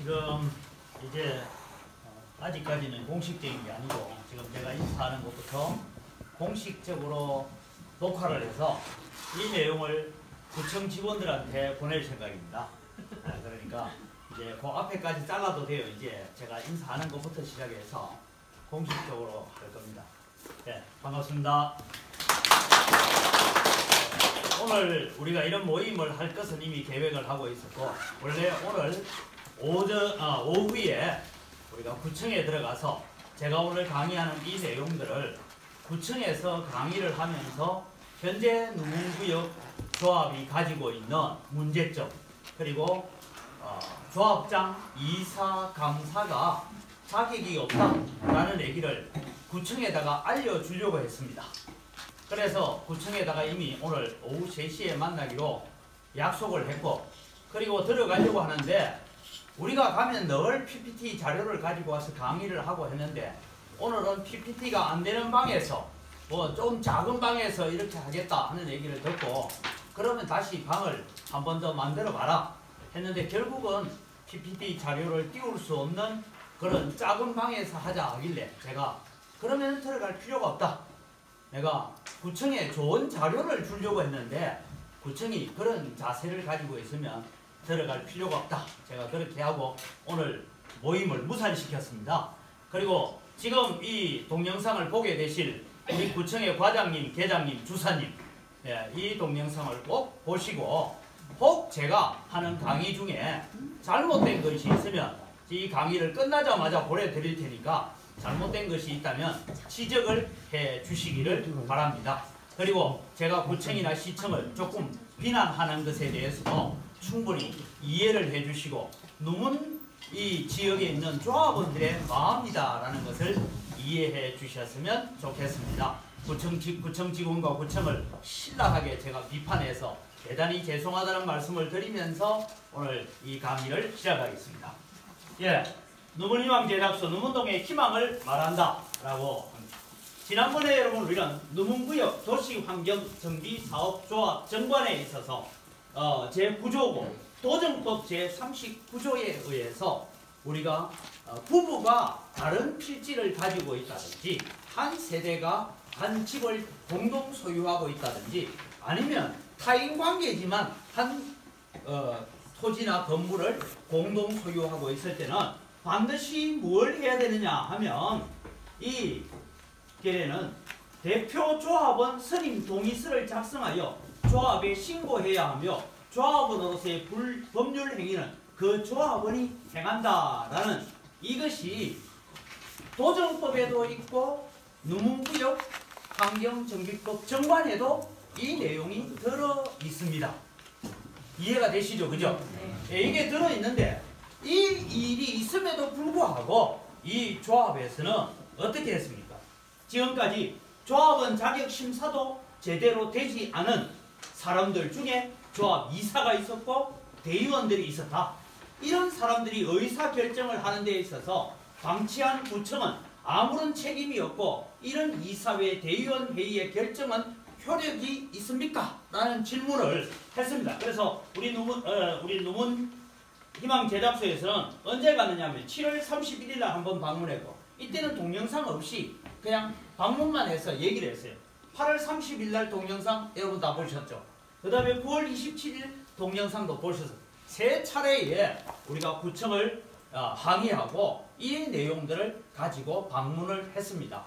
지금 이제 아직까지는 공식적인 게 아니고 지금 제가 인사하는 것부터 공식적으로 녹화를 해서 이 내용을 구청 직원들한테 보낼 생각입니다. 그러니까 이제 그 앞에까지 잘라도 돼요. 이제 제가 인사하는 것부터 시작해서 공식적으로 할 겁니다. 네, 반갑습니다. 오늘 우리가 이런 모임을 할 것은 이미 계획을 하고 있었고, 원래 오늘 오후에 우리가 구청에 들어가서 제가 오늘 강의하는 이 내용들을 구청에서 강의를 하면서 현재 누문구역 조합이 가지고 있는 문제점, 그리고 조합장, 이사, 감사가 자격이 없다라는 얘기를 구청에다가 알려주려고 했습니다. 그래서 구청에다가 이미 오늘 오후 3시에 만나기로 약속을 했고, 그리고 들어가려고 하는데 우리가 가면 늘 PPT 자료를 가지고 와서 강의를 하고 했는데 오늘은 PPT가 안 되는 방에서 뭐 좀 작은 방에서 이렇게 하겠다 하는 얘기를 듣고, 그러면 다시 방을 한 번 더 만들어 봐라 했는데 결국은 PPT 자료를 띄울 수 없는 그런 작은 방에서 하자 하길래 제가 그러면 들어갈 필요가 없다. 내가 구청에 좋은 자료를 주려고 했는데 구청이 그런 자세를 가지고 있으면 들어갈 필요가 없다. 제가 그렇게 하고 오늘 모임을 무산시켰습니다. 그리고 지금 이 동영상을 보게 되실 우리 구청의 과장님, 계장님, 주사님, 이 동영상을 꼭 보시고 혹 제가 하는 강의 중에 잘못된 것이 있으면 이 강의를 끝나자마자 보내드릴 테니까 잘못된 것이 있다면 지적을 해 주시기를 바랍니다. 그리고 제가 구청이나 시청을 조금 비난하는 것에 대해서도 충분히 이해를 해 주시고 누문 이 지역에 있는 조합원들의 마음이다라는 것을 이해해 주셨으면 좋겠습니다. 구청 직원과 구청을 신랄하게 제가 비판해서 대단히 죄송하다는 말씀을 드리면서 오늘 이 강의를 시작하겠습니다. 누문희망 제작소 누문동의 희망을 말한다라고 지난번에 여러분 우리는 누문구역 도시환경정비사업조합 정관에 있어서 제9조고 도정법 제39조에 의해서 우리가 부부가 다른 필지를 가지고 있다든지 한 세대가 한 집을 공동 소유하고 있다든지 아니면 타인 관계지만 한 토지나 건물을 공동 소유하고 있을 때는 반드시 뭘 해야 되느냐 하면 이 결에는 대표 조합원 선임 동의서를 작성하여 조합에 신고해야 하며 조합원으로서의 법률 행위는 그 조합원이 행한다라는 이것이 도정법에도 있고 누문구역 환경정비법 정관에도 이 내용이 들어 있습니다. 이해가 되시죠? 그죠? 이게 들어 있는데 이 일이 있음에도 불구하고 이 조합에서는 어떻게 했습니까? 지금까지 조합원 자격 심사도 제대로 되지 않은 사람들 중에 조합 이사가 있었고 대의원들이 있었다. 이런 사람들이 의사결정을 하는 데 있어서 방치한 구청은 아무런 책임이 없고 이런 이사회 대의원 회의의 결정은 효력이 있습니까? 라는 질문을 했습니다. 그래서 우리 누문 희망 제작소에서는 언제 갔느냐 하면 7월 31일 날 한번 방문했고 이때는 동영상 없이 그냥 방문만 해서 얘기를 했어요. 8월 30일 날 동영상 여러분 다 보셨죠? 그 다음에 9월 27일 동영상도 보셔서 세 차례에 우리가 구청을 항의하고 이 내용들을 가지고 방문을 했습니다.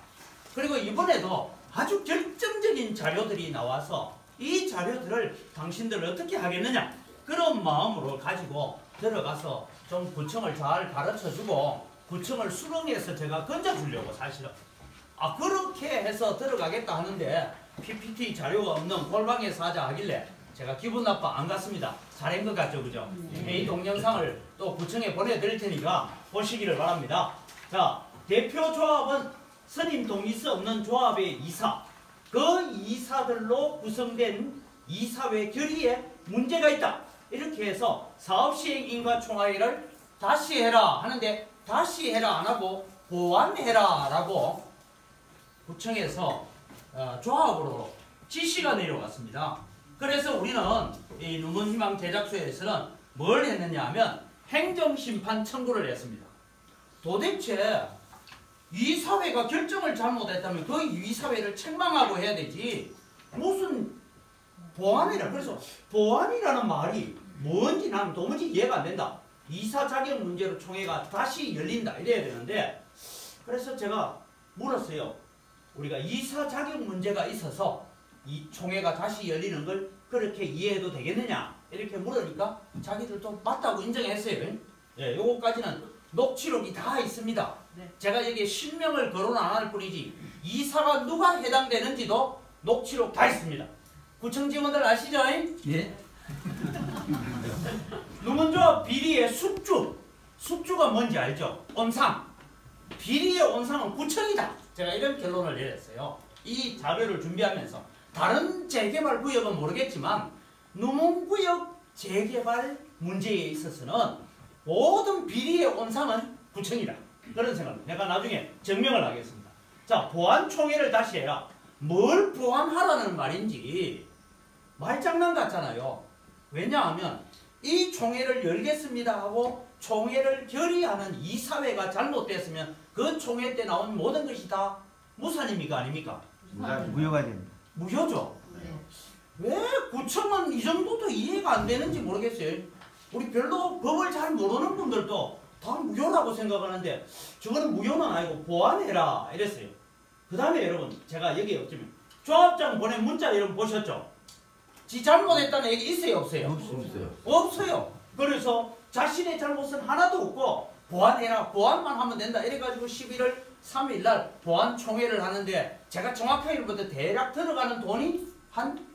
그리고 이번에도 아주 결정적인 자료들이 나와서 이 자료들을 당신들 어떻게 하겠느냐 그런 마음으로 가지고 들어가서 좀 구청을 잘 가르쳐주고 구청을 수긍해서 제가 건져주려고 사실은 그렇게 해서 들어가겠다 하는데 PPT 자료가 없는 골방에서 하자 하길래 제가 기분 나빠 안 갔습니다. 잘한 것 같죠? 그죠? 이 동영상을 또 구청에 보내드릴 테니까 보시기를 바랍니다. 자, 대표 조합은 선임 동의서 없는 조합의 이사, 그 이사들로 구성된 이사회 결의에 문제가 있다. 이렇게 해서 사업시행인가 총회를 다시 해라 하는데 다시 해라 안 하고 보완해라 라고 구청에서 조합으로 지시가 내려왔습니다. 그래서 우리는 이 누문희망 제작소에서는 뭘 했느냐 하면 행정심판 청구를 했습니다. 도대체 이사회가 결정을 잘못했다면 그 이사회를 책망하고 해야 되지 무슨 보안이라. 그래서 보안이라는 말이 뭔지 나는 도무지 이해가 안 된다. 이사 자격 문제로 총회가 다시 열린다 이래야 되는데, 그래서 제가 물었어요. 우리가 이사 자격 문제가 있어서 이 총회가 다시 열리는 걸 그렇게 이해해도 되겠느냐 이렇게 물으니까 자기들도 맞다고 인정했어요. 예, 요거까지는 녹취록이 다 있습니다. 네. 제가 여기에 실명을 거론 안 할 뿐이지 이사가 누가 해당되는지도 녹취록 다 있습니다. 구청 직원들 아시죠? 예? 누문조합 비리의 숙주가 뭔지 알죠? 온상. 비리의 온상은 구청이다. 제가 이런 결론을 내렸어요. 이 자료를 준비하면서 다른 재개발 구역은 모르겠지만 누문구역 재개발 문제에 있어서는 모든 비리의 온상은 구청이다. 그런 생각입니다. 내가 나중에 증명을 하겠습니다. 자, 보안총회를 다시 해라. 뭘 보완하라는 말인지 말장난 같잖아요. 왜냐하면 이 총회를 열겠습니다 하고 총회를 결의하는 이사회가 잘못됐으면 그 총회 때 나온 모든 것이 다 무산입니까 아닙니까? 무효가 됩니다. 무효죠. 왜 구청은 이 정도도 이해가 안 되는지 모르겠어요. 우리 별로 법을 잘 모르는 분들도 다 무효라고 생각하는데 저거는 무효는 아니고 보완해라 이랬어요. 그 다음에 여러분 제가 여기에 어쩌면 조합장 보낸 문자 여러분 보셨죠? 지 잘못했다는 얘기 있어요 없어요? 없어요. 없어요. 그래서 자신의 잘못은 하나도 없고 보완해라, 보완만 하면 된다 이래가지고 11월 3일 날 보완총회를 하는데 제가 정확하게부터 대략 들어가는 돈이 한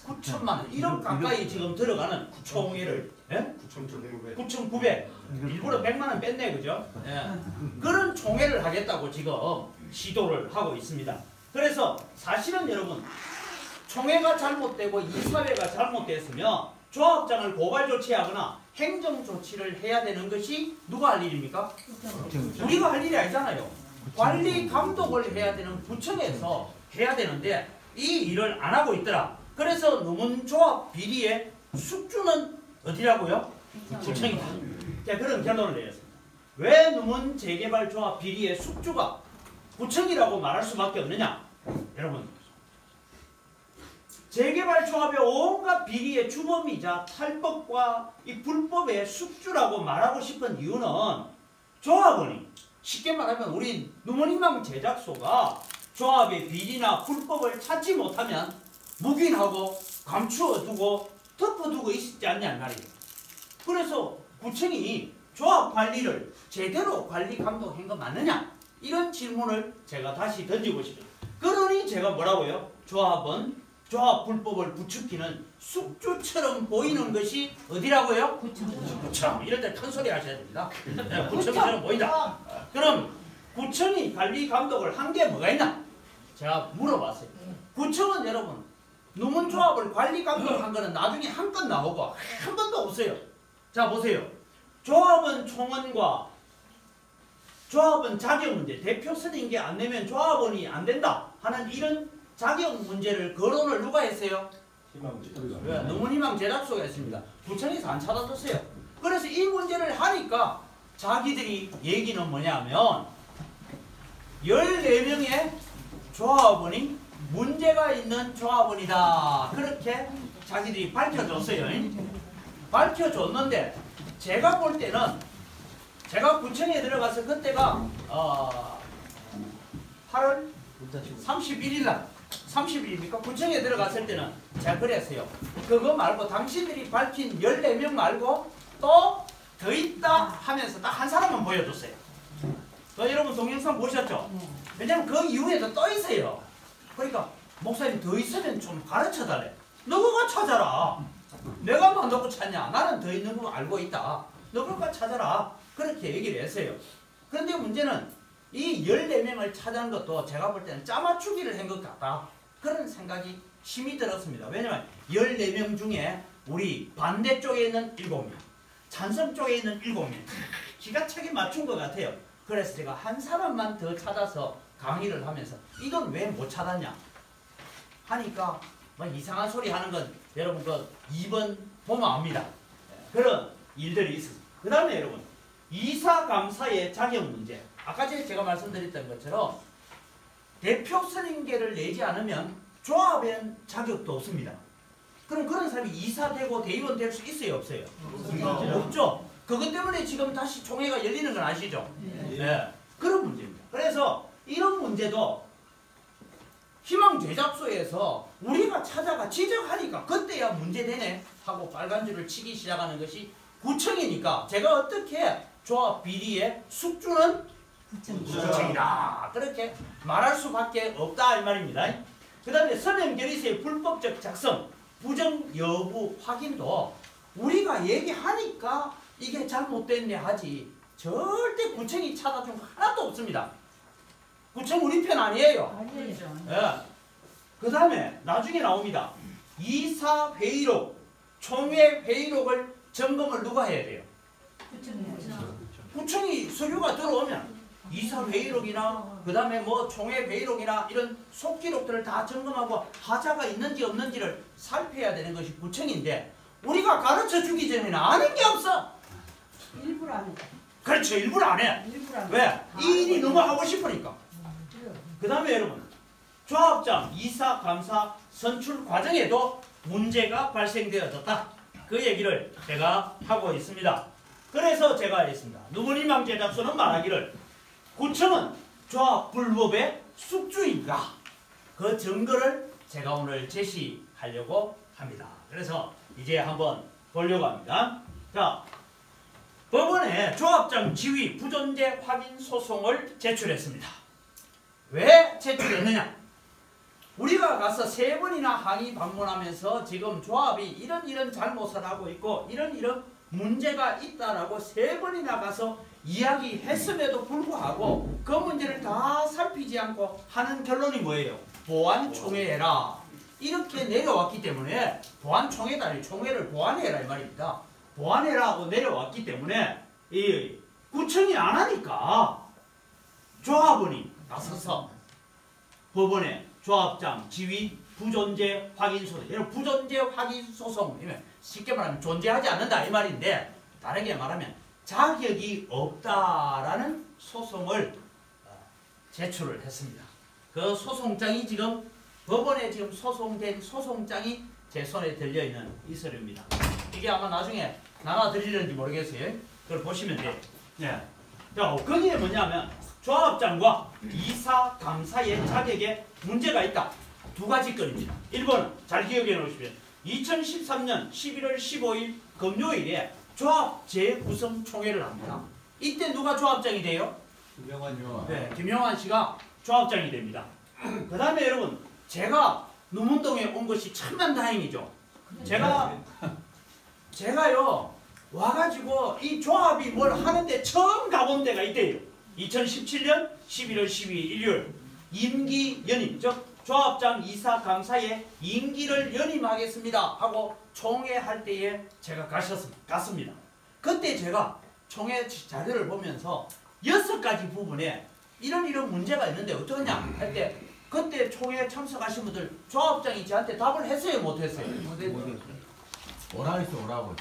9천만 원, 1억 가까이 지금 들어가는 총회를 9,900 일부러 100만 원 뺐네 그죠? 예. 그런 총회를 하겠다고 지금 시도를 하고 있습니다. 그래서 사실은 여러분 총회가 잘못되고 이사회가 잘못됐으면 조합장을 고발 조치하거나 행정 조치를 해야 되는 것이 누가 할 일입니까? 우리가 할 일이 아니잖아요. 관리 감독을 해야 되는 구청에서 해야 되는데 이 일을 안 하고 있더라. 그래서 누문조합 비리의 숙주는 어디라고요? 구청이다. 자, 그런 결론을 내렸습니다. 왜 누문 재개발 조합 비리의 숙주가 구청이라고 말할 수밖에 없느냐? 여러분, 재개발 조합의 온갖 비리의 주범이자 탈법과 이 불법의 숙주라고 말하고 싶은 이유는 조합원이 쉽게 말하면 우리 누문희망 제작소가 조합의 비리나 불법을 찾지 못하면 묵인하고 감추어두고 덮어두고 있지 않냐는 말이에요. 그래서 구청이 조합 관리를 제대로 관리 감독한 거 맞느냐? 이런 질문을 제가 다시 던지고 싶어요. 그러니 제가 뭐라고요? 조합은 조합 불법을 부추기는 숙주처럼 보이는 것이 어디라고요? 구청. 이럴 때 큰 소리 하셔야 됩니다. 구청처럼 보인다. 그럼 구청이 관리 감독을 한 게 뭐가 있나? 제가 물어봤어요. 구청은 여러분 누문조합을 관리 감독한 거는 나중에 한 건 나오고 한 번도 없어요. 자 보세요. 조합원 총원과 조합원 자격 문제, 대표 선임계 안 내면 조합원이 안 된다 하는 이런 자격 문제를 거론을 누가 했어요? 누문희망 제작소가 했습니다. 구청에서 안 찾아줬어요. 그래서 이 문제를 하니까 자기들이 얘기는 뭐냐면 14명의 조합원이 문제가 있는 조합원이다. 그렇게 자기들이 밝혀줬어요. 밝혀줬는데 제가 볼 때는 제가 구청에 들어가서 그때가 8월 31일 날 30일입니까? 구청에 들어갔을 때는 제가 그랬어요. 그거 말고 당신들이 밝힌 14명 말고 또 더 있다 하면서 딱 한 사람만 보여줬어요. 여러분 동영상 보셨죠? 왜냐면 그 이후에도 또 있어요. 그러니까 목사님 더 있으면 좀 가르쳐달래. 너가 찾아라. 내가 만 놓고 찾냐. 나는 더 있는 거 알고 있다. 너가 찾아라. 그렇게 얘기를 했어요. 그런데 문제는 이 14명을 찾아낸 것도 제가 볼 때는 짜맞추기를 한 것 같다. 그런 생각이 심히 들었습니다. 왜냐면 14명 중에 우리 반대쪽에 있는 7명, 찬성 쪽에 있는 7명 기가 차게 맞춘 것 같아요. 그래서 제가 한 사람만 더 찾아서 강의를 하면서 이건 왜 못 찾았냐 하니까 막 이상한 소리 하는 건 여러분 그 2번 보면 압니다. 그런 일들이 있었습니다. 그 다음에 여러분 이사감사의 자격 문제. 아까 전에 제가 말씀드렸던 것처럼 대표 선임계를 내지 않으면 조합엔 자격도 없습니다. 그럼 그런 사람이 이사되고 대의원 될 수 있어요, 없어요? 없죠. 그것 때문에 지금 다시 총회가 열리는 건 아시죠? 네. 그런 문제입니다. 그래서 이런 문제도 희망 제작소에서 우리가 찾아가 지적하니까 그때야 문제되네 하고 빨간 줄을 치기 시작하는 것이 구청이니까 제가 어떻게 조합 비리의 숙주는 구청이다 그렇게 말할 수밖에 없다 이 말입니다. 그 다음에 서명 결의서의 불법적 작성 부정 여부 확인도 우리가 얘기하니까 이게 잘못됐네 하지 절대 구청이 찾아준 거 하나도 없습니다. 구청 우리 편 아니에요. 아니죠. 예. 그 다음에 나중에 나옵니다. 이사 회의록, 총회 회의록을 점검을 누가 해야 돼요? 구청이 서류가 들어오면 이사 회의록이나 그 다음에 뭐 총회 회의록이나 이런 속기록들을 다 점검하고 하자가 있는지 없는지를 살펴야 되는 것이 구청인데 우리가 가르쳐 주기 전에는 아는 게 없어. 일부러 안 해. 그렇죠. 일부러 안 해. 일부러 안 해. 왜? 이 일이 너무 하고 싶으니까. 그 다음에 여러분 조합장 이사 감사 선출 과정에도 문제가 발생되어졌다. 그 얘기를 제가 하고 있습니다. 그래서 제가 했습니다. 누구니망 제작소는 말하기를 구청은 조합 불법의 숙주인가? 그 증거를 제가 오늘 제시하려고 합니다. 그래서 이제 한번 보려고 합니다. 자, 법원에 조합장 지위 부존재 확인 소송을 제출했습니다. 왜 제출했느냐? 우리가 가서 3번이나 항의 방문하면서 지금 조합이 이런 잘못을 하고 있고 이런 문제가 있다라고 3번이나 가서 이야기했음에도 불구하고 그 문제를 다 살피지 않고 하는 결론이 뭐예요? 보완총회해라. 이렇게 내려왔기 때문에 보완총회가 아니라 총회를 보완해라 이 말입니다. 보완해라 하고 내려왔기 때문에 이 구청이 안 하니까 조합원이 나서서 법원에 조합장 지위 부존재 확인 소송, 이런 부존재 확인 소송이면 쉽게 말하면 존재하지 않는다 이 말인데 다르게 말하면 자격이 없다라는 소송을 제출을 했습니다. 그 소송장이 지금 법원에 지금 소송된 소송장이 제 손에 들려 있는 이 서류입니다. 이게 아마 나중에 나눠드리는지 모르겠어요. 그걸 보시면 돼요. 예. 자, 거기에 뭐냐면 조합장과 이사 감사의 자격에 문제가 있다. 2가지 건입니다. 1번은 잘 기억해 놓으십시오. 2013년 11월 15일 금요일에 조합 재구성 총회를 합니다. 이때 누가 조합장이 돼요? 김영환이요. 네, 김영환 씨가 조합장이 됩니다. 그 다음에 여러분 제가 노문동에 온 것이 천만 다행이죠. 제가요 와가지고 이 조합이 뭘 하는데 처음 가본 데가 이때예요. 2017년 11월 12일 일요일 임기 연임, 즉 조합장 이사 감사에 임기를 연임하겠습니다 하고 총회할 때에 제가 갔습니다. 그때 제가 총회 자료를 보면서 6가지 부분에 이런 문제가 있는데 어떠냐 할 때 그때 총회에 참석하신 분들 조합장이 저한테 답을 했어요, 못했어요? 오라 했어 오라고.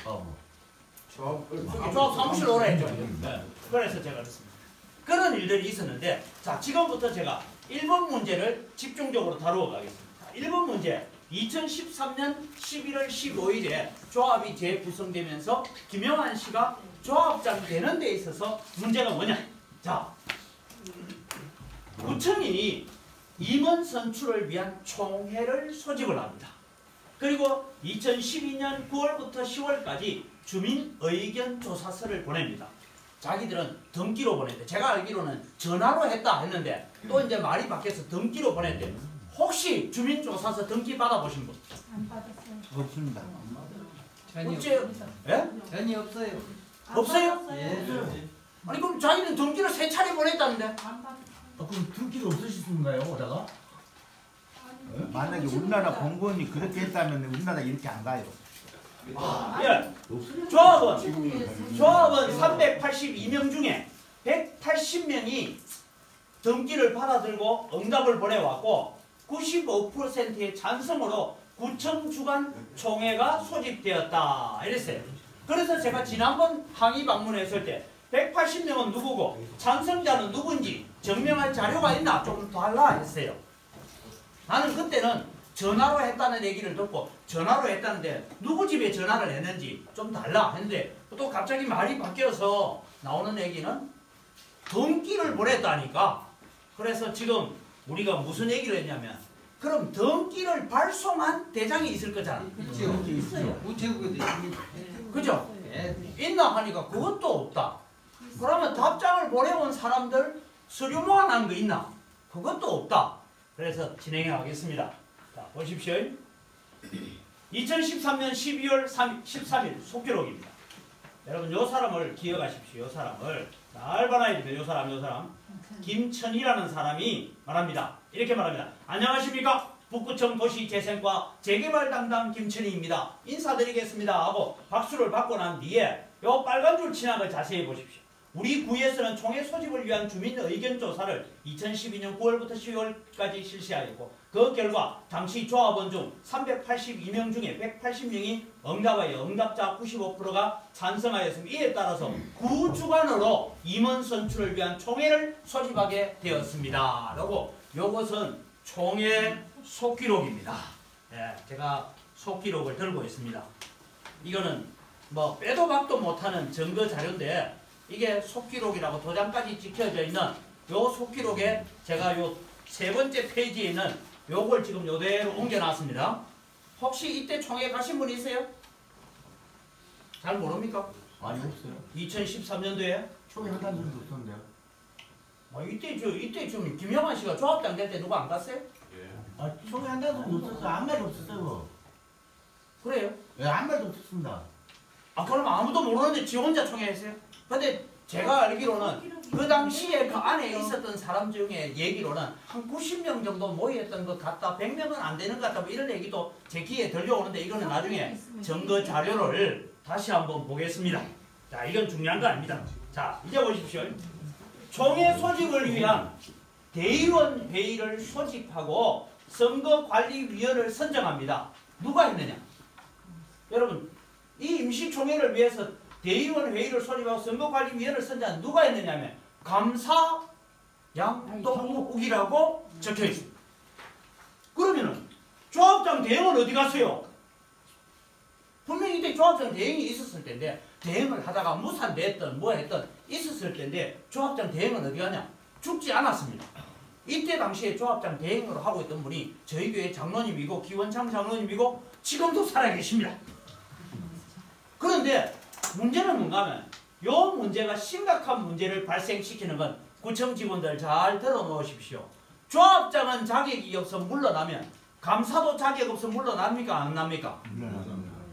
조합 사무실 오라 했죠. 네. 그래서 제가 그랬습니다. 그런 일들이 있었는데 자 지금부터 제가 1번 문제를 집중적으로 다루어 가겠습니다. 1번 문제 2013년 11월 15일에 조합이 재구성되면서 김영환 씨가 조합장 되는 데 있어서 문제가 뭐냐? 자, 구청이 임원 선출을 위한 총회를 소집을 합니다. 그리고 2012년 9월부터 10월까지 주민 의견 조사서를 보냅니다. 자기들은 등기로 보냈대. 제가 알기로는 전화로 했다 했는데 또 이제 말이 바뀌어서 등기로 보냈대. 혹시 주민조사서 등기 받아보신 분? 안 받았어요. 없습니다. 어째? 예? 전이 없어요. 없어요? 예. 아니 그럼 자기는 등기를 3차례 보냈다는데? 안 받았어요. 그럼 등기가 없으시던가요, 오다가? 만약에 우리나라 공무원이 그렇게 했다면 우리나라 이렇게 안 가요. 예. 조합은 382명 중에 180명이 등기를 받아들고 응답을 보내왔고 95%의 찬성으로 구청 주간 총회가 소집되었다 이랬어요. 그래서 제가 지난번 항의 방문했을 때 180명은 누구고 찬성자는 누군지 증명할 자료가 있나 좀 달라 했어요. 나는 그때는 전화로 했다는 얘기를 듣고 전화로 했다는데 누구 집에 전화를 했는지 좀 달라 했는데 또 갑자기 말이 바뀌어서 나오는 얘기는 등기를 보냈다니까. 그래서 지금 우리가 무슨 얘기를 했냐면 그럼 등기를 발송한 대장이 있을 거잖아. 그렇죠. 우체국에도 있습니다. 그죠? 예. 있나 하니까 그것도 없다. 그러면 답장을 보내온 사람들 서류 모아놓은 거 있나? 그것도 없다. 그래서 진행해 가겠습니다. 자, 보십시오. 2013년 12월 13일 속기록입니다. 여러분 요 사람을 기억하십시오. 요 사람을 잘 봐놔야 됩니다. 요 사람. 김천이라는 사람이 말합니다. 이렇게 말합니다. 안녕하십니까? 북구청 도시재생과 재개발 담당 김천희입니다. 인사드리겠습니다 하고 박수를 받고 난 뒤에 요 빨간 줄 치는 걸 자세히 보십시오. 우리 구에서는 총회 소집을 위한 주민 의견 조사를 2012년 9월부터 10월까지 실시하였고 그 결과 당시 조합원 중 382명 중에 180명이 응답하여 응답자 95%가 찬성하였습니다. 이에 따라서 구 주관으로 임원 선출을 위한 총회를 소집하게 되었습니다. 라고 요것은 총회 속기록입니다. 예, 제가 속기록을 들고 있습니다. 이거는 뭐 빼도 박도 못하는 증거 자료인데 이게 속기록이라고 도장까지 찍혀져 있는 요 속기록에 제가 요 세 번째 페이지에 있는 요걸 지금 요대로 옮겨놨습니다. 혹시 이때 총회 가신 분 있어요? 잘 모릅니까? 많이 없어요. 2013년도에 총회 한단 소리도 없었는데요. 이때 좀 김영환 씨가 조합장 될 때 누구 안 갔어요? 아, 총회 한단 소리도 없었어요. 아무 말이 없었어요. 그래요? 예, 아무 말도 없었습니다. 아 그럼 아무도 모르는데 지 혼자 총회 했어요? 근데 제가 알기로는 그 당시에 그 안에 있었던 사람 중에 얘기로는 한 90명 정도 모였던 것 같다. 100명은 안 되는 것 같다. 뭐 이런 얘기도 제 귀에 들려오는데 이거는 나중에 증거 자료를 다시 한번 보겠습니다. 자, 이건 중요한 거 아닙니다. 자, 이제 보십시오. 총회 소집을 위한 대의원 회의를 소집하고 선거관리위원을 선정합니다. 누가 했느냐? 여러분, 이 임시총회를 위해서 대의원 회의를 소집하고 선거관리위원을 선정한 누가 했느냐면 감사 양동욱이라고 적혀 있습니다. 그러면은 조합장 대행은 어디 갔어요? 분명히 이때 조합장 대행이 있었을 텐데 대행을 하다가 무산됐든 뭐 했든 있었을 텐데 조합장 대행은 어디 가냐? 죽지 않았습니다. 이때 당시에 조합장 대행으로 하고 있던 분이 저희 교회 장로님이고 기원창 장로님이고 지금도 살아계십니다. 그런데 문제는 뭔가 하면 이 문제가 심각한 문제를 발생시키는 건 구청 직원들 잘 들어놓으십시오. 조합장은 자격이 없어 물러나면 감사도 자격 없어 물러납니까? 안 납니까?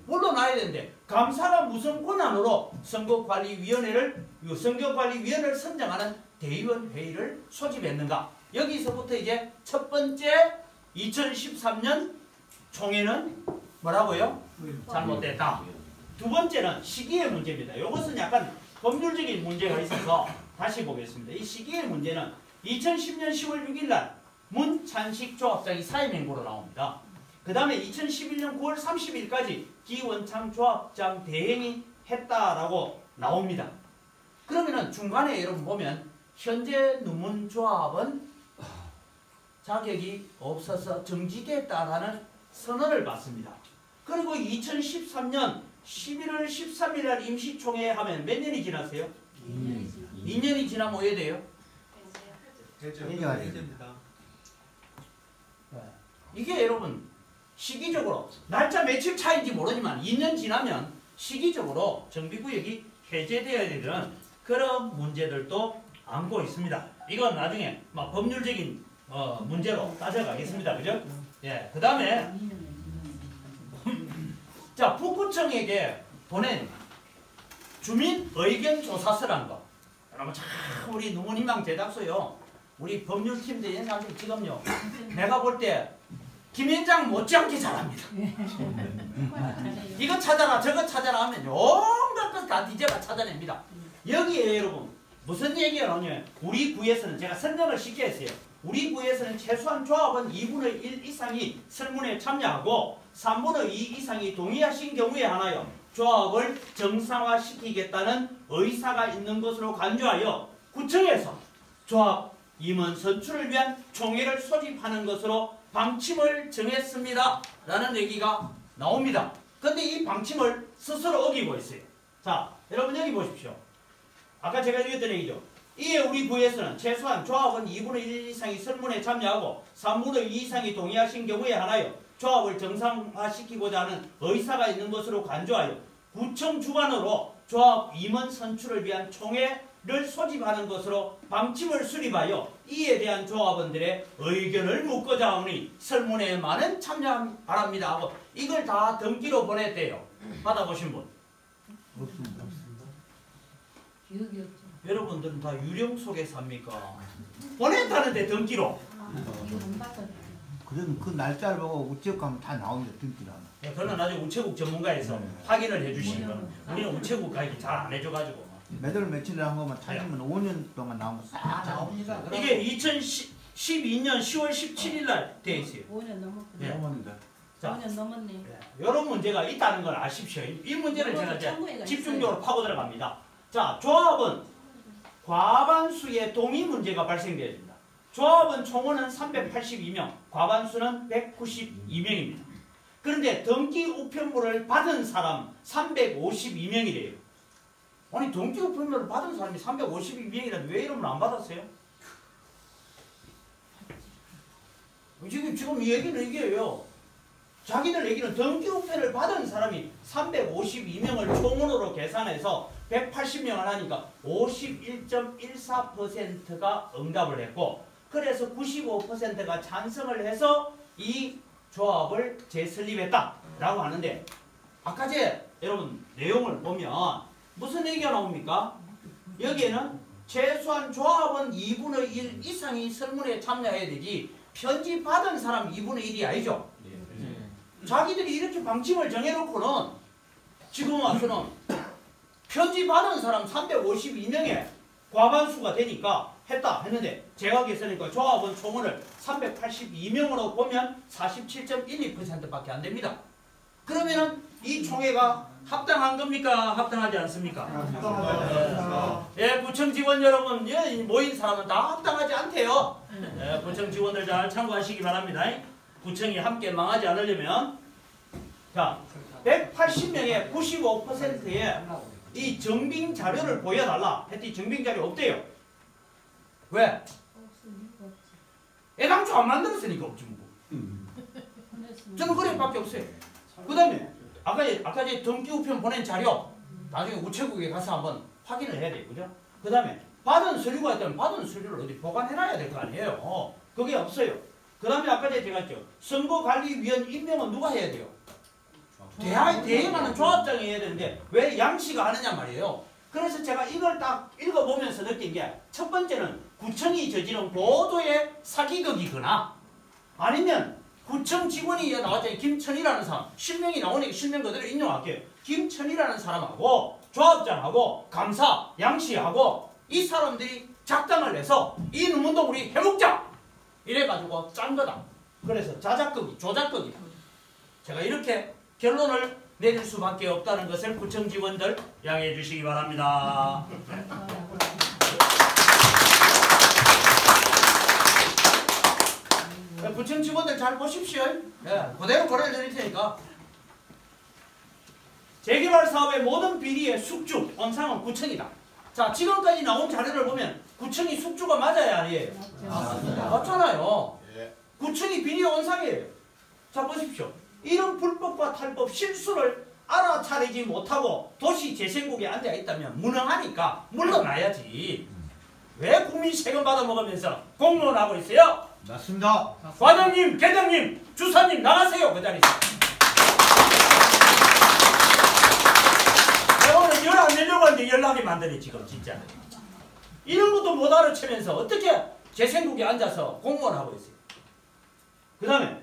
물러나야 되는데 감사가 무슨 권한으로 선거관리위원회를 선정하는 대의원 회의를 소집했는가? 여기서부터 이제 첫 번째 2013년 총회는 뭐라고요? 잘못됐다. 두 번째는 시기의 문제입니다. 이것은 약간 법률적인 문제가 있어서 다시 보겠습니다. 이 시기의 문제는 2010년 10월 6일 날 문찬식 조합장이 사임행보로 나옵니다. 그 다음에 2011년 9월 30일까지 기원창 조합장 대행이 했다라고 나옵니다. 그러면은 중간에 여러분 보면 현재 누문조합은 자격이 없어서 정지됐다라는 선언을 받습니다. 그리고 2013년 11월 13일 날 임시총회 하면 몇 년이 지났어요? 2년이 지나면 어떻게 돼요? 이게 여러분 시기적으로 날짜 며칠 차인지 모르지만 2년 지나면 시기적으로 정비구역이 해제되어야 되는 그런 문제들도 안고 있습니다. 이건 나중에 막 법률적인 문제로 따져가겠습니다. 그죠? 예. 그 다음에 자, 북구청에게 보낸 주민 의견 조사서란 거. 여러분 참 우리 누문희망 제작소요. 우리 법률팀들이 사실 지금요. 내가 볼 때 김현장 못지않게 잘합니다. 이거 찾아라 저거 찾아라 하면 온갖 것 다 뒤져가 찾아냅니다. 여기에 여러분 무슨 얘기가 나오냐면 우리 구에서는 제가 설명을 쉽게 했어요. 우리 구에서는 최소한 조합원 2분의 1 이상이 설문에 참여하고 3분의 2 이상이 동의하신 경우에 하나요. 조합을 정상화시키겠다는 의사가 있는 것으로 간주하여 구청에서 조합 임원 선출을 위한 총회를 소집하는 것으로 방침을 정했습니다. 라는 얘기가 나옵니다. 근데 이 방침을 스스로 어기고 있어요. 자, 여러분 여기 보십시오. 아까 제가 얘기했던 얘기죠. 이에 우리 부에서는 최소한 조합은 2분의 1 이상이 설문에 참여하고 3분의 2 이상이 동의하신 경우에 한하여 조합을 정상화시키고자 하는 의사가 있는 것으로 간주하여 구청 주관으로 조합 임원 선출을 위한 총회를 소집하는 것으로 방침을 수립하여 이에 대한 조합원들의 의견을 묻고자 하오니 설문에 많은 참여 바랍니다 하고 이걸 다 등기로 보냈대요. 받아보신 분? 없습니다. 기억이 없죠. 여러분들은 다 유령 속에 삽니까? 보냈다는데 등기로. 이거 안 받았죠. 그럼 그 날짜를 보고 우체국 가면 다 나옵니다. 등기를 하면. 네, 그거는 나중에 우체국 전문가에서 네. 확인을 해주시는 거는 우리는 우체국 가입이 잘 안 해줘가지고 몇월 며칠에 한 것만 찾으면 5년 동안 나오면 싹 나옵니다. 나옵니다. 이게 2012년 10월 17일 날 돼 있어요. 5년 넘었거든요. 네. 넘었는데. 자. 5년 넘었네. 이런 문제가 있다는 걸 아십시오. 이 문제를 제가 이제 청구회가 집중적으로 있어요. 파고 들어갑니다. 자, 조합은 과반수의 동의 문제가 발생되어야 됩니다. 조합은 총원은 382명, 과반수는 192명입니다. 그런데 등기 우편물을 받은 사람 352명이래요. 아니 등기 우편물을 받은 사람이 352명이라는데 왜 이름을 안 받았어요? 지금 이 얘기는 이게요. 자기들 얘기는 등기 우편을 받은 사람이 352명을 총원으로 계산해서 180명을 하니까 51.14%가 응답을 했고 그래서 95%가 찬성을 해서 이 조합을 재설립했다라고 하는데 아까 여러분 내용을 보면 무슨 얘기가 나옵니까? 여기에는 최소한 조합은 2분의 1 이상이 설문에 참여해야 되지 편지 받은 사람 2분의 1이 아니죠. 자기들이 이렇게 방침을 정해놓고는 지금 와서는 편지 받은 사람 352명의 과반수가 되니까 했다 했는데 제가 계산하니까 조합원 총원을 382명으로 보면 47.12%밖에 안 됩니다. 그러면은 이 총회가 합당한 겁니까? 합당하지 않습니까? 예, 구청 직원 여러분, 모인 사람은 다 합당하지 않대요. 예, 구청 직원들 잘 참고하시기 바랍니다. 구청이 함께 망하지 않으려면 자 180명의 95%의 이 증빙 자료를 보여달라 했더니 증빙 자료 없대요. 왜? 애당초 안 만들었으니까 없지 뭐. 저는 그래밖에 없어요. 그 다음에 아까 등기 우편 보낸 자료 나중에 우체국에 가서 한번 확인을 해야 돼요. 그죠? 그 다음에 받은 서류가 있다면 받은 서류를 어디 보관해놔야 될 거 아니에요. 그게 없어요. 그 다음에 아까 제가 했죠. 선거관리위원 임명은 누가 해야 돼요? 대행하는 조합장이 해야 되는데 왜 양씨가 하느냐 말이에요. 그래서 제가 이걸 딱 읽어보면서 느낀 게 첫 번째는 구청이 저지른 고도의 사기극이거나 아니면 구청 직원이 나왔잖아요. 김천이라는 사람. 실명이 나오니까 실명 그대로 인용할게요. 김천이라는 사람하고 조합장하고 감사, 양씨하고 이 사람들이 작당을 해서 이 논문도 우리 해먹자! 이래가지고 짠 거다. 그래서 자작극이, 조작극이다. 제가 이렇게 결론을 내릴 수밖에 없다는 것을 구청 직원들 양해해 주시기 바랍니다. 구청 직원들 잘 보십시오. 예, 그대로 보내드릴 테니까. 재개발 사업의 모든 비리의 숙주, 원상은 구청이다. 자, 지금까지 나온 자료를 보면 구청이 숙주가 맞아야 아니에요? 맞잖아요. 구청이 비리 원상이에요. 자, 보십시오. 이런 불법과 탈법 실수를 알아차리지 못하고 도시재생국에 앉아있다면 무능하니까 물러나야지. 왜 국민 세금 받아먹으면서 공무원하고 있어요? 맞습니다. 과장님, 계장님, 주사님 나가세요. 그 자리에서. 내가 오늘 열 안 내려고 하는데 연락이 만드네 지금 진짜. 이런 것도 못 알아채면서 어떻게 재생국에 앉아서 공무원하고 있어요. 그 다음에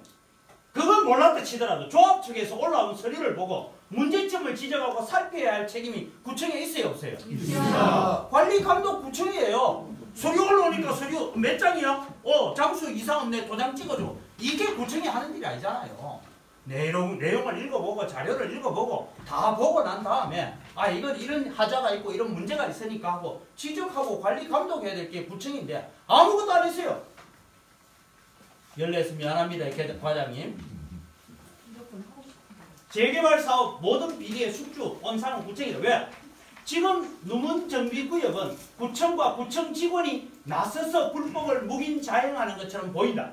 그건 몰랐다 치더라도 조합 측에서 올라온 서류를 보고 문제점을 지적하고 살펴야 할 책임이 구청에 있어요 없어요? 있습니다. 관리 감독 구청이에요. 서류 올라오니까 서류 몇 장이야? 장수 이상 없네 도장 찍어줘. 이게 구청이 하는 일이 아니잖아요. 내용을 읽어보고 자료를 읽어보고 다 보고 난 다음에 아 이건 이런 하자가 있고 이런 문제가 있으니까 하고 지적하고 관리 감독해야 될 게 구청인데 아무것도 안 했어요. 열내서 미안합니다 과장님. 무조건 하고 싶은데. 재개발 사업 모든 비리의 숙주 본사는 구청이다. 왜? 지금 누문정비구역은 구청과 구청 직원이 나서서 불법을 묵인자행하는 것처럼 보인다.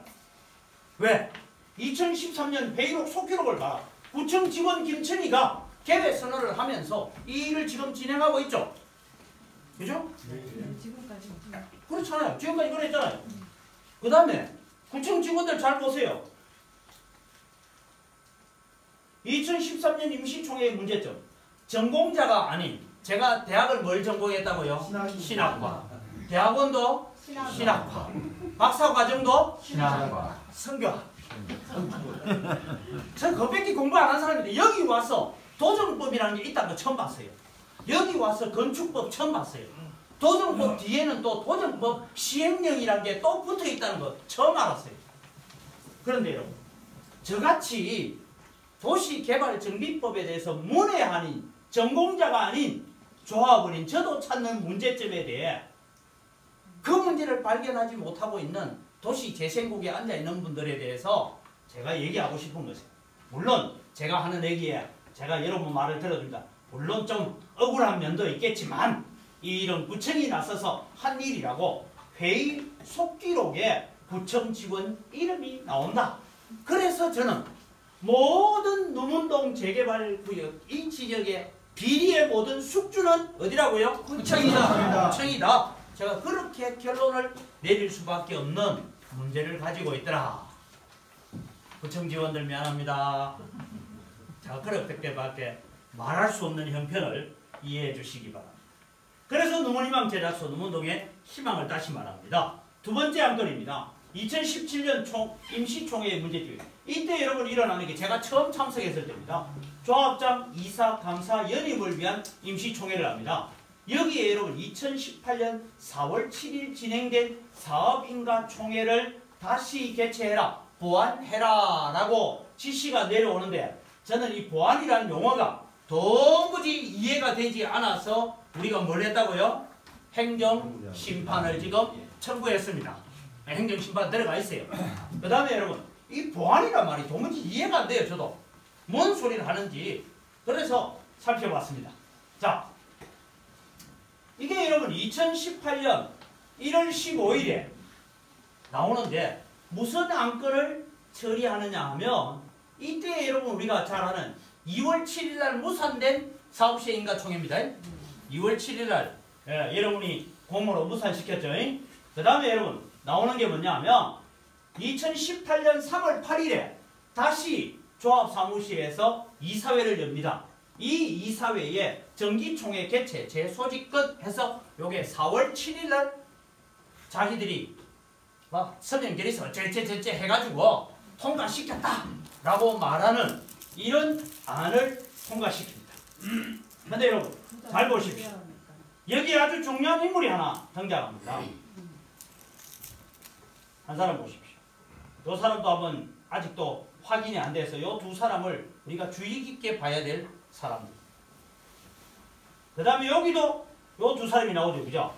왜? 2013년 회의록 속기록을 봐라. 구청 직원 김천희가 개회 선언을 하면서 이 일을 지금 진행하고 있죠. 그죠? 지금까지. 그렇잖아요. 지금까지 그랬잖아요. 그 다음에 구청 직원들 잘 보세요. 2013년 임시총회의 문제점. 전공자가 아닌 제가 대학을 뭘 전공했다고요? 신학과. 대학원도 신학과. 박사과정도 신학과. 성교학. 전 그밖에 공부 안 한 사람인데 여기 와서 도정법이라는 게 있다는 거 처음 봤어요. 여기 와서 건축법 처음 봤어요. 도정법 뒤에는 또 도정법 시행령이라는 게 또 붙어 있다는 거 처음 알았어요. 그런데 여러분, 저같이 도시개발정비법에 대해서 문외한인 전공자가 아닌 조합원인 저도 찾는 문제점에 대해 그 문제를 발견하지 못하고 있는 도시재생국에 앉아있는 분들에 대해서 제가 얘기하고 싶은 것은 물론 제가 하는 얘기에 제가 여러분 말을 들어줍니다. 물론 좀 억울한 면도 있겠지만 이런 구청이 나서서 한 일이라고 회의 속기록에 구청 직원 이름이 나온다. 그래서 저는 모든 누문동 재개발 구역 이 지역의 비리의 모든 숙주는 어디라고요? 구청이다. 구청이다. 제가 그렇게 결론을 내릴 수밖에 없는 문제를 가지고 있더라. 구청 직원들 미안합니다. 제가 그렇게밖에 말할 수 없는 형편을 이해해 주시기 바랍니다. 그래서 누문희망 제작소 누문동의 희망을 다시 말합니다. 두 번째 안건입니다. 2017년 임시총회의 문제점. 이때 여러분 일어나는 게 제가 처음 참석했을 때입니다. 조합장, 이사, 감사 연임을 위한 임시총회를 합니다. 여기에 여러분 2018년 4월 7일 진행된 사업인가총회를 다시 개최해라, 보완해라 라고 지시가 내려오는데 저는 이 보완이라는 용어가 도무지 이해가 되지 않아서 우리가 뭘 했다고요? 행정심판을 지금 청구했습니다. 행정심판 들어가 있어요. 그 다음에 여러분 이 보완이란 말이 도무지 이해가 안 돼요. 저도 뭔 소리를 하는지. 그래서 살펴봤습니다. 자, 이게 여러분 2018년 1월 15일에 나오는데 무슨 안건을 처리하느냐 하면 이때 여러분 우리가 잘 아는 2월 7일날 무산된 사업시행인가총회입니다. 2월 7일날 여러분이 공모로 무산시켰죠. 그 다음에 여러분 나오는 게 뭐냐 하면 2018년 3월 8일에 다시 조합사무실에서 이사회를 엽니다. 이 이사회에 정기총회 개최 재소집끝 해서 요게 4월 7일날 자기들이 막 서명결의서 어쩌저쩌 해가지고 통과시켰다 라고 말하는 이런 안을 통과시킵니다. 근데 여러분 잘 보십시오. 여기 아주 중요한 인물이 하나 등장합니다. 한 사람 보십시오. 이 사람도 한번 아직도 확인이 안 돼서 이 두 사람을 우리가 주의 깊게 봐야 될 사람들. 그 다음에 여기도 이 두 사람이 나오죠. 그죠?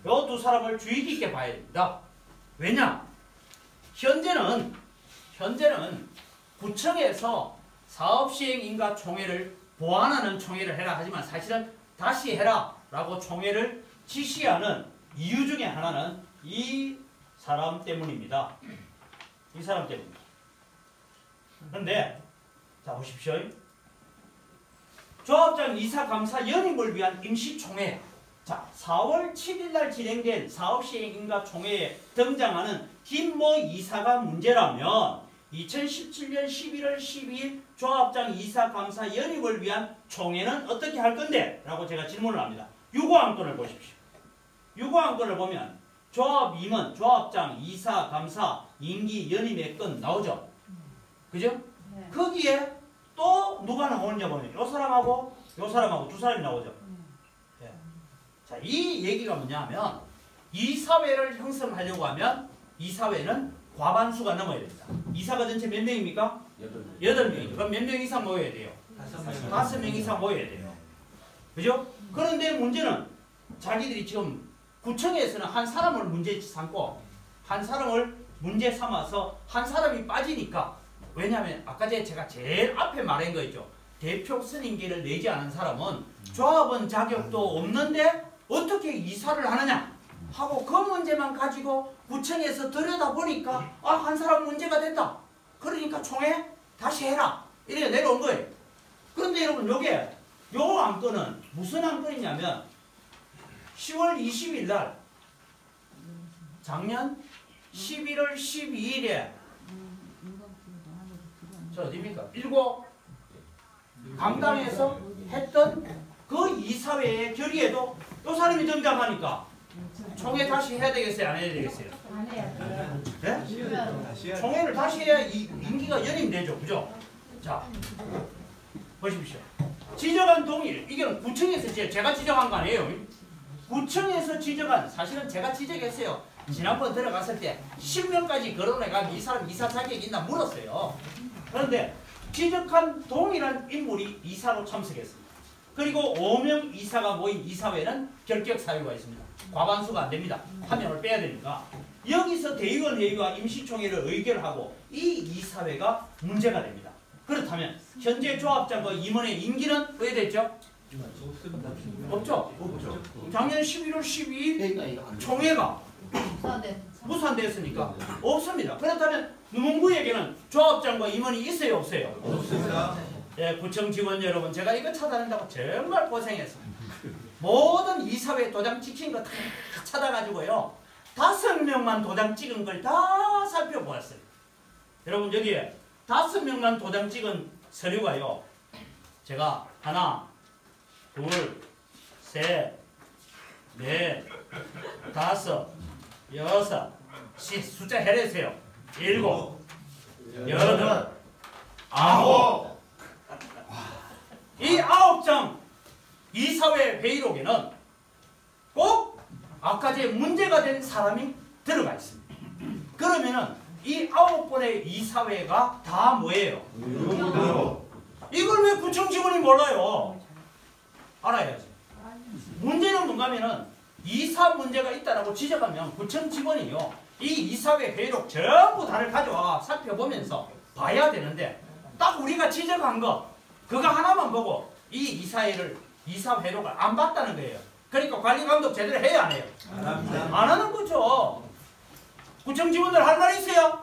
이 두 사람을 주의 깊게 봐야 됩니다. 왜냐? 현재는 구청에서 사업시행인가총회를 보완하는 총회를 해라 하지만 사실은 다시 해라 라고 총회를 지시하는 이유 중에 하나는 이 사람 때문입니다. 이 사람 때문입니다. 그런데 자 보십시오. 조합장 이사 감사 연임을 위한 임시총회. 자 4월 7일날 진행된 사업시행인가총회에 등장하는 김모 이사가 문제라면 2017년 11월 12일 조합장 이사 감사 연임을 위한 총회는 어떻게 할 건데? 라고 제가 질문을 합니다. 유고안건을 보십시오. 유고안건을 보면 조합 임원, 조합장, 이사, 감사, 임기, 연임의 건 나오죠? 그죠? 네. 거기에 또 누가 나오느냐 보면 요 사람하고 요 사람하고 두 사람이 나오죠? 네. 자, 이 얘기가 뭐냐 하면 이사회를 형성하려고 하면 이사회는 과반수가 넘어야 됩니다. 이사가 전체 몇 명입니까? 여덟 명이죠. 그럼 몇 명 이상 모여야 돼요? 5명 이상 모여야 돼요. 그죠? 그런데 문제는 자기들이 지금 구청에서는 한 사람을 문제 삼고 한 사람을 문제 삼아서 한 사람이 빠지니까 왜냐하면 아까 제가 제일 앞에 말한 거 있죠. 대표 선임계를 내지 않은 사람은 조합원 자격도 없는데 어떻게 이사를 하느냐 하고 그 문제만 가지고 구청에서 들여다보니까 아, 한 사람 문제가 된다. 그러니까 총회 다시 해라. 이렇게 내려온 거예요. 그런데 여러분 요게 요 안건은 무슨 안건이냐면 10월 20일 날 작년 11월 12일에 저 어디입니까? 일곱 강당에서 했던 그 이사회의 결의에도 또 사람이 등장하니까 총회 다시 해야 되겠어요? 안 해야 되겠어요? 안 해야 돼. 네? 총회를 다시 해야 임기가 연임되죠. 그죠? 자, 보십시오. 지정한 동일, 이게 구청에서 제가 지정한 거 아니에요. 구청에서 지정한, 사실은 제가 지적했어요. 지난번 들어갔을 때 10명까지 거론해가지고 이 사람 이사 자격이 있나 물었어요. 그런데 지적한 동일한 인물이 이사로 참석했습니다. 그리고 5명 이사가 모인 이사회는 결격 사유가 있습니다. 과반수가 안 됩니다. 한 명을 빼야 되니까. 여기서 대의원 회의와 임시총회를 의결하고 이 이사회가 문제가 됩니다. 그렇다면 현재 조합장과 임원의 임기는 왜 됐죠? 없죠? 없죠. 작년 11월 12일 총회가 무산됐으니까 없습니다. 그렇다면 문구에게는 조합장과 임원이 있어요, 없어요? 없습니다. 예, 구청 직원 여러분, 제가 이거 찾아낸다고 정말 고생했습니다. 모든 이사회 도장 찍힌 거 다 찾아가지고요. 5명만 도장 찍은 걸 다 살펴보았어요. 여러분 여기에 5명만 도장 찍은 서류가요. 제가 하나, 둘, 셋, 넷, 다섯, 여섯, 숫자 해내세요. 7, 8, 9. 이 9장 이사회 회의록에는 꼭 아까 제 문제가 된 사람이 들어가 있습니다. 그러면은 이 9번의 이사회가 다 뭐예요? 이걸 왜 구청 직원이 몰라요? 알아야지. 문제는 뭔가면은 이사 문제가 있다라고 지적하면 구청 직원이요. 이 이사회 회의록 전부 다를 가져와 살펴보면서 봐야 되는데 딱 우리가 지적한 거 그거 하나만 보고 이 이사 회의록을 안 봤다는 거예요. 그러니까 관리 감독 제대로 해야 안 해요? 안 합니다. 안 하는 거죠. 구청 직원들 할 말 있어요?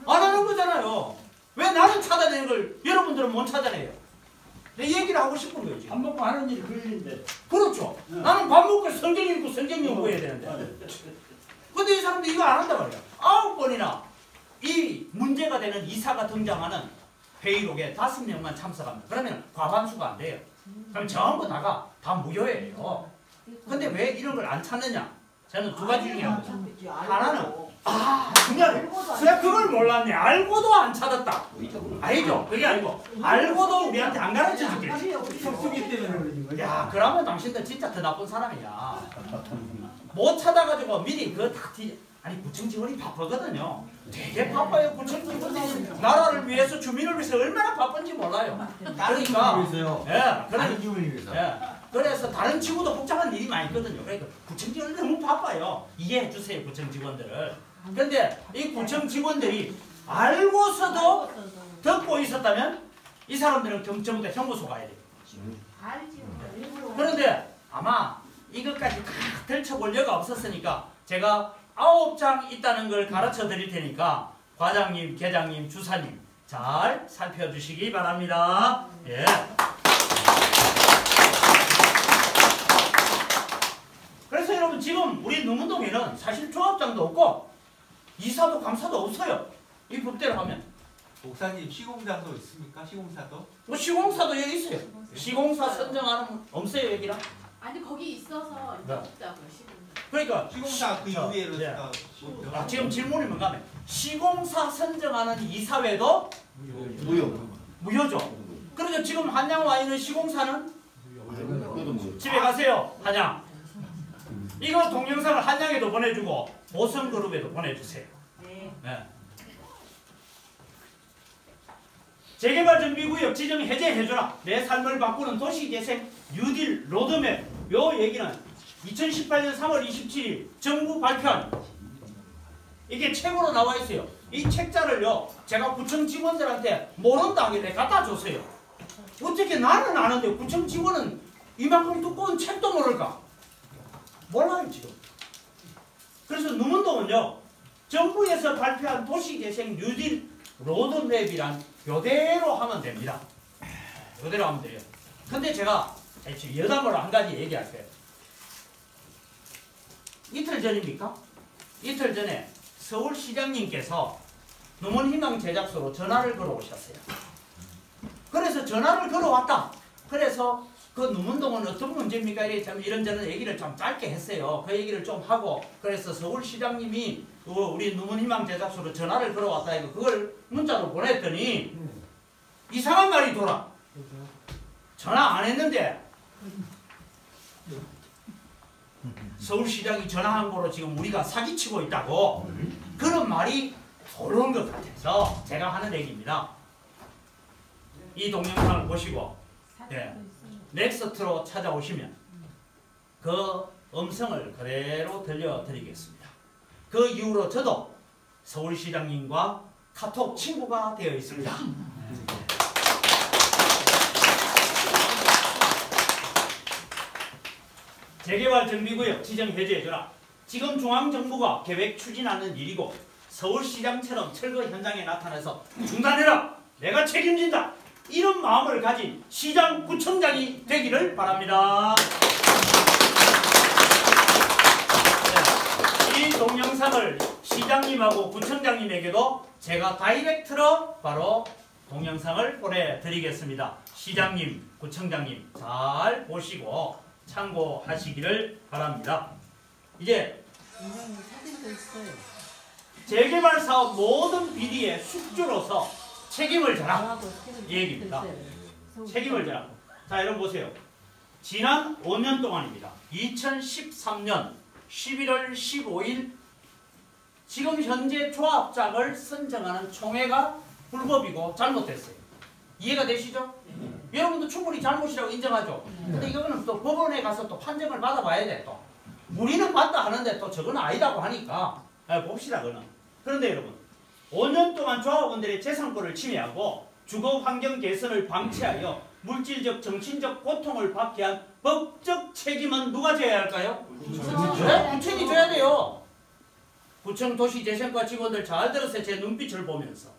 안 하는 거잖아요. 왜 나는 찾아내는 걸 여러분들은 못 찾아내요? 내 얘기를 하고 싶은 거예요 지금. 밥 먹고 하는 일이 그 일인데. 그렇죠. 나는 밥 먹고 성경 읽고 성경 연구해야 되는데. 근데 이 사람들 이거 안 한단 말이야. 9번이나 이 문제가 되는 이사가 등장하는 회의록에 5명만 참석합니다. 그러면 과반수가 안 돼요. 그럼 전부 다가 다 무효예요. 근데 왜 이런 걸 안 찾느냐? 저는 두 가지 중에 하나는 정말 제가 그걸 몰랐네. 알고도 안 찾았다. 아니죠. 그게 아니고 알고도 우리한테 안 가르쳐 주겠지. 속쓰기 때문에 그러는 거야. 야, 그러면 당신들 진짜 더 나쁜 사람이야. 못 찾아가지고 미리 그거 다 아니 구청 직원이 바쁘거든요. 되게 바빠요. 구청 직원들이 나라를 위해서 주민을 위해서 얼마나 바쁜지 몰라요. 그러니까 예, 다른 기분이 그래서. 예, 그래서 다른 직원도 복잡한 일이 많이 있거든요. 그러니까 구청 직원들 너무 바빠요. 이해해 주세요, 구청 직원들을. 그런데 이 구청 직원들이 알고서도 듣고 있었다면 이 사람들은 전부 다 형무소 가야 돼요. 그런데 아마 이것까지 다 들춰볼 여가 없었으니까 제가 9장 있다는 걸 가르쳐 드릴 테니까 과장님, 계장님, 주사님 잘 살펴주시기 바랍니다. 예. 그래서 여러분 지금 우리 농문동에는 사실 조합장도 없고 이사도 감사도 없어요. 이 법대로 하면. 목사님 시공사도 있습니까? 시공사도? 뭐 시공사도 여기 있어요. 시공사 선정하는 없어요 여기랑? 아니 거기 있어서 이제 네. 없다고요 시공. 그러니까 시공사 그 이후에는 네. 다 지금 질문이 뭔가 하면 시공사 선정하는 이사회도 무효죠. 그러니까 지금 한양 와 있는 시공사는 집에 가세요. 한양. 이거 동영상을 한양에도 보내주고 보성그룹에도 보내주세요. 네. 네. 재개발정비구역 지정 해제해줘라. 내 삶을 바꾸는 도시재생 뉴딜 로드맵. 요 얘기는 2018년 3월 27일 정부 발표한 이게 책으로 나와 있어요. 이 책자를요 제가 구청 직원들한테 모른다 하길래 갖다 줬어요. 어떻게 나는 아는데 구청 직원은 이만큼 두꺼운 책도 모를까? 몰라요 지금. 그래서 누문동은요 정부에서 발표한 도시재생 뉴딜 로드맵이란 요대로 하면 됩니다. 요대로 하면 돼요. 근데 제가 지금 여담으로 한 가지 얘기할게요. 이틀 전입니까? 이틀 전에 서울시장님께서 누문희망 제작소로 전화를 걸어오셨어요. 그래서 전화를 걸어왔다. 그래서 그 누문동은 어떤 문제입니까? 이런저런 얘기를 좀 짧게 했어요. 그 얘기를 좀 하고 그래서 서울시장님이 우리 누문희망 제작소로 전화를 걸어왔다 해서 그걸 문자로 보냈더니 이상한 말이 돌아. 전화 안 했는데 서울시장이 전화한 거로 지금 우리가 사기치고 있다고 그런 말이 돌아온 것 같아서 제가 하는 얘기입니다. 이 동영상을 보시고 넥스트로 찾아오시면 그 음성을 그대로 들려드리겠습니다. 그 이후로 저도 서울시장님과 카톡 친구가 되어 있습니다. 재개발정비구역 지정 해제해줘라. 지금 중앙정부가 계획 추진하는 일이고 서울시장처럼 철거 현장에 나타나서 중단해라. 내가 책임진다. 이런 마음을 가진 시장 구청장이 되기를 바랍니다. 이 동영상을 시장님하고 구청장님에게도 제가 다이렉트로 바로 동영상을 보내드리겠습니다. 시장님, 구청장님 잘 보시고 참고하시기를 바랍니다. 이제 재개발 사업 모든 비리의 숙주로서 책임을 져라 이 얘기입니다. 책임을 져라. 자 여러분 보세요. 지난 5년 동안입니다. 2013년 11월 15일 지금 현재 조합장을 선정하는 총회가 불법이고 잘못됐어요. 이해가 되시죠? 여러분도 충분히 잘못이라고 인정하죠? 근데 이거는 또 법원에 가서 또 판정을 받아봐야 돼. 또 우리는 맞다 하는데 또 저건 아니다고 하니까 봅시다 그는. 그런데 여러분 5년 동안 조합원들의 재산권을 침해하고 주거 환경 개선을 방치하여 물질적 정신적 고통을 받게 한 법적 책임은 누가 져야 할까요? 구청이 져야 돼요. 구청 도시재생과 직원들 잘 들으세요. 제 눈빛을 보면서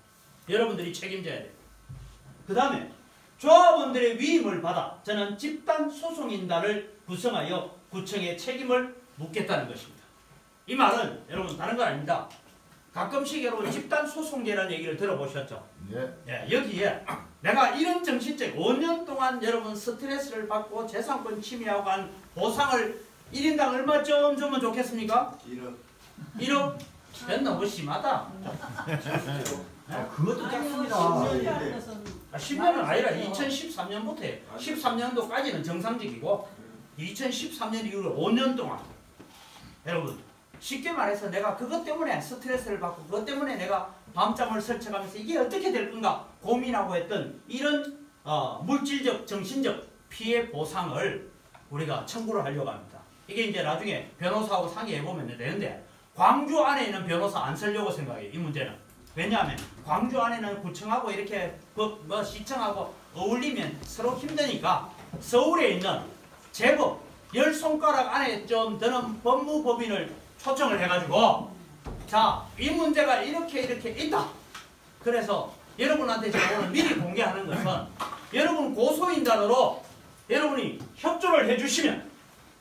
여러분들이 책임져야 돼요. 그 다음에 조합원들의 위임을 받아 저는 집단소송인단을 구성하여 구청에 책임을 묻겠다는 것입니다. 이 말은 여러분 다른 건 아닙니다. 가끔씩 여러분 집단소송제라는 얘기를 들어보셨죠? 예, 여기에 내가 이런 정신적 5년 동안 여러분 스트레스를 받고 재산권 침해하고 한 보상을 1인당 얼마 좀 주면 좋겠습니까? 1억? 그건 너무 심하다. 그것도 작습니다. 10년은 아니라 2013년부터 해. 13년도까지는 정상적이고 2013년 이후로 5년 동안 여러분 쉽게 말해서 내가 그것 때문에 스트레스를 받고 그것 때문에 내가 밤잠을 설쳐가면서 이게 어떻게 될 건가 고민하고 했던 이런 물질적 정신적 피해 보상을 우리가 청구를 하려고 합니다. 이게 이제 나중에 변호사하고 상의해보면 되는데 광주 안에 있는 변호사 안 쓰려고 생각해요. 이 문제는. 왜냐하면 광주 안에는 구청하고 이렇게 시청하고 어울리면 서로 힘드니까 서울에 있는 제법 10손가락 안에 좀 드는 법무법인을 초청을 해가지고 자, 이 문제가 이렇게 있다. 그래서 여러분한테 제가 오늘 미리 공개하는 것은 여러분 고소인단으로 여러분이 협조를 해주시면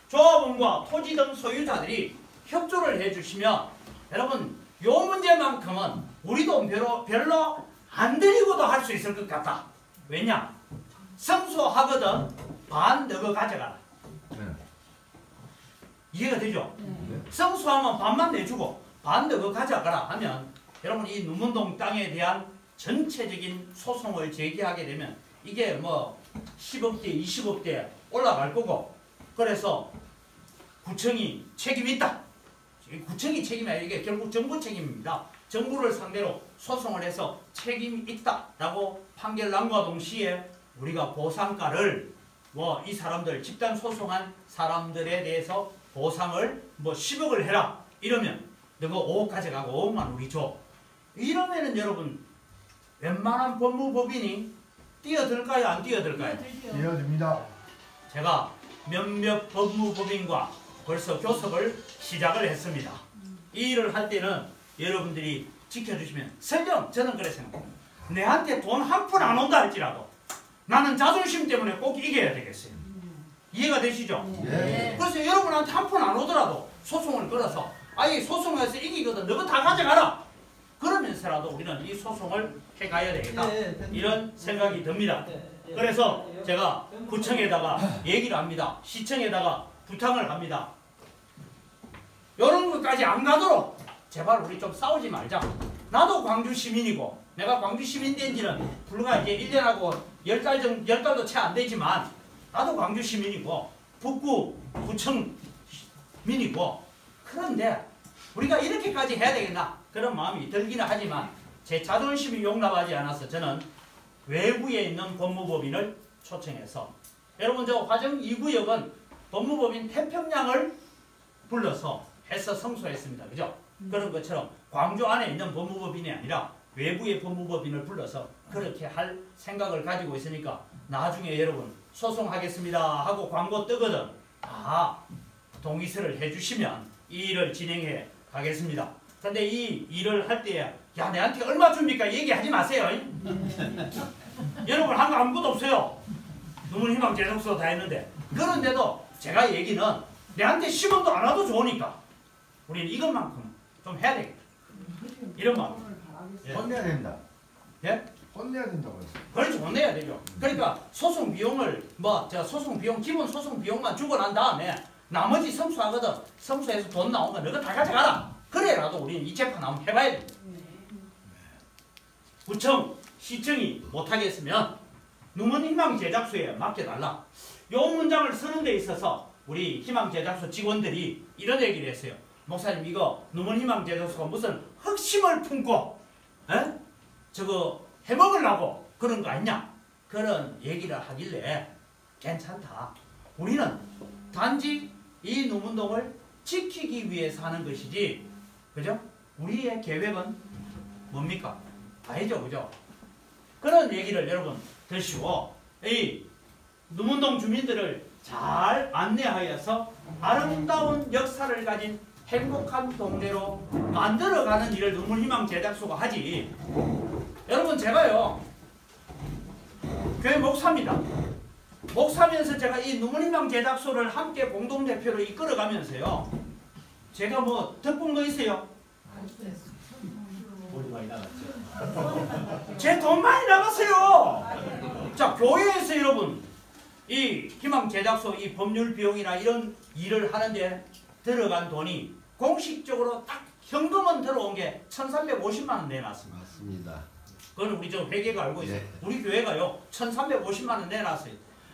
조합원과 토지 등 소유자들이 협조를 해주시면 여러분 요 문제만큼은 우리도 별로 안 드리고도 할 수 있을 것 같다. 왜냐? 성소하거든 반 너가 가져가라. 이해가 되죠? 성수하면 반만 내주고 반 너가 가져가라 하면 여러분 이 누문동 땅에 대한 전체적인 소송을 제기하게 되면 이게 뭐 10억대 20억대 올라갈 거고 그래서 구청이 책임이 있다. 구청이 책임이 아니라 이게 결국 정부 책임입니다. 정부를 상대로 소송을 해서 책임이 있다라고 판결 난과 동시에 우리가 보상가를 뭐 이 사람들 집단 소송한 사람들에 대해서 보상을 뭐 10억을 해라 이러면 너가 5억 가져가고 5억만 우리 줘. 이러면은 여러분 웬만한 법무법인이 뛰어들까요? 안 뛰어들까요? 이어집니다. 제가 몇몇 법무법인과 벌써 교섭을 시작을 했습니다. 이 일을 할 때는 여러분들이 지켜주시면 설령 저는 그래 생각합니다. 내한테 돈 한 푼 안 온다 할지라도 나는 자존심 때문에 꼭 이겨야 되겠어요. 이해가 되시죠? 네. 그래서 여러분한테 한 푼 안 오더라도 소송을 걸어서 아이 소송에서 이기거든 너가 다 가져가라 그러면서라도 우리는 이 소송을 해가야 되겠다 이런 생각이 듭니다. 그래서 제가 구청에다가 얘기를 합니다. 시청에다가 부탁을 합니다. 이런 것까지 안 가도록 제발 우리 좀 싸우지 말자. 나도 광주 시민이고 내가 광주 시민 된 지는 불과 이제 1년하고 10달도 채 안 되지만 나도 광주 시민이고 북구 구청 민이고 그런데 우리가 이렇게까지 해야 되겠나 그런 마음이 들기는 하지만 제 자존심이 용납하지 않아서 저는 외부에 있는 법무법인을 초청해서 여러분 저 화정 2구역은 법무법인 태평양을 불러서 해서 성소했습니다. 그죠? 그런 것처럼 광주 안에 있는 법무법인이 아니라 외부의 법무법인을 불러서 그렇게 할 생각을 가지고 있으니까 나중에 여러분 소송하겠습니다 하고 광고 뜨거든 동의서를 해주시면 이 일을 진행해 가겠습니다. 근데 이 일을 할 때 야 내한테 얼마 줍니까 얘기하지 마세요. 여러분 한 거 아무것도 없어요. 누문희망 제작소 다 했는데 그런데도 제가 얘기는 내한테 10원도 안 와도 좋으니까 우리는 이것만큼 좀 해야 되겠다. 이런 마음. 혼내야 된다. 예? 혼내야 된다고 했어요. 그렇지 혼내야 되죠. 그러니까 소송 비용을 소송 비용 기본 소송 비용만 주고 난 다음에 나머지 성수하거든. 성수해서 돈 나온 거 너가 다 가져가라. 그래라도 우리는 이 재판 한번 해봐야 돼. 구청, 시청이 못하겠으면 누문희망 제작소에 맡겨달라. 요 문장을 쓰는 데 있어서 우리 희망 제작소 직원들이 이런 얘기를 했어요. 목사님 이거 누문희망 제작소가 무슨 흑심을 품고 저거 해먹으려고 그런 거 아니냐 그런 얘기를 하길래 괜찮다. 우리는 단지 이 누문동을 지키기 위해서 하는 것이지 그죠? 우리의 계획은 뭡니까? 아니죠 그죠? 그런 얘기를 여러분 드시고 이 누문동 주민들을 잘 안내하여서 아름다운 역사를 가진 행복한 동네로 만들어가는 일을 누문희망 제작소가 하지. 여러분 제가요 교회 목사입니다. 목사면서 제가 이 누문희망 제작소를 함께 공동대표로 이끌어가면서요 제가 뭐 덕분 거 있어요? 돈이 많이 나갔죠. 제 돈 많이 나갔어요. 자 교회에서 여러분 이 희망 제작소 이 법률 비용이나 이런 일을 하는데 들어간 돈이 공식적으로 딱 현금은 들어온 게 1,350만 원 내놨습니다. 맞습니다. 그건 우리 저 회계가 알고 있어요. 네. 우리 교회가요 1,350만 원 내놨어요.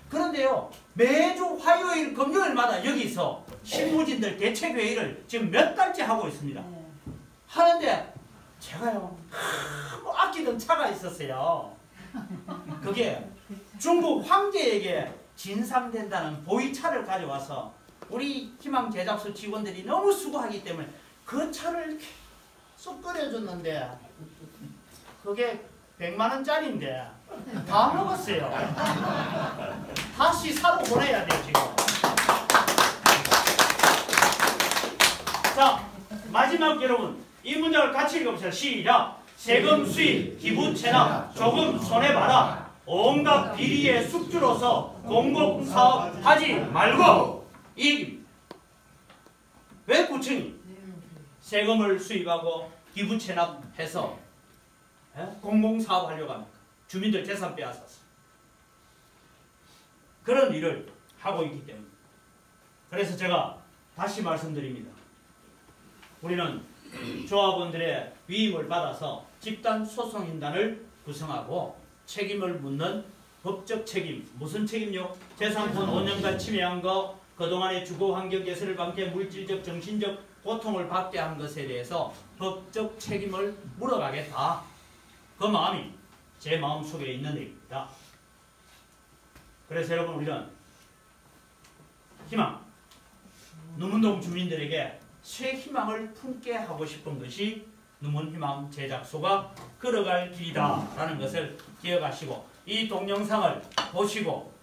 그런데요 매주 화요일 금요일마다 여기서 실무진들 대책회의를 지금 몇 달째 하고 있습니다. 하는데 제가요 너무 아끼던 차가 있었어요. 그게 중국 황제에게 진상된다는 보이차를 가져와서 우리 희망 제작소 직원들이 너무 수고하기 때문에 그 차를 쏙 끓여줬는데 그게 100만 원짜리인데 다 먹었어요. 다시 사러 보내야 돼요 지금. 자 마지막 여러분 이 문장을 같이 읽어보세요. 시작. 세금 수입, 기부 체납, 조금 손해봐라. 온갖 비리의 숙주로서 공공사업 하지 말고 이 얘기입니다. 왜 구청이 세금을 수입하고 기부 체납해서 공공사업 하려고 합니까? 주민들 재산 빼앗아서 그런 일을 하고 있기 때문에 그래서 제가 다시 말씀드립니다. 우리는 조합원들의 위임을 받아서 집단 소송인단을 구성하고 책임을 묻는 법적 책임 무슨 책임요? 재산권 5년간 침해한 거 그동안의 주거 환경 개선을 방해 물질적 정신적 고통을 받게 한 것에 대해서 법적 책임을 물어가겠다. 그 마음이 제 마음속에 있는 얘기입니다. 그래서 여러분 우리는 희망, 누문동 주민들에게 새 희망을 품게 하고 싶은 것이 누문희망 제작소가 걸어갈 길이다라는 것을 기억하시고 이 동영상을 보시고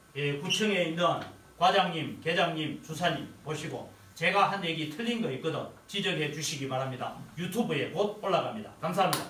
구청에 있는 과장님, 계장님, 주사님 보시고 제가 한 얘기 틀린 거 있거든 지적해 주시기 바랍니다. 유튜브에 곧 올라갑니다. 감사합니다.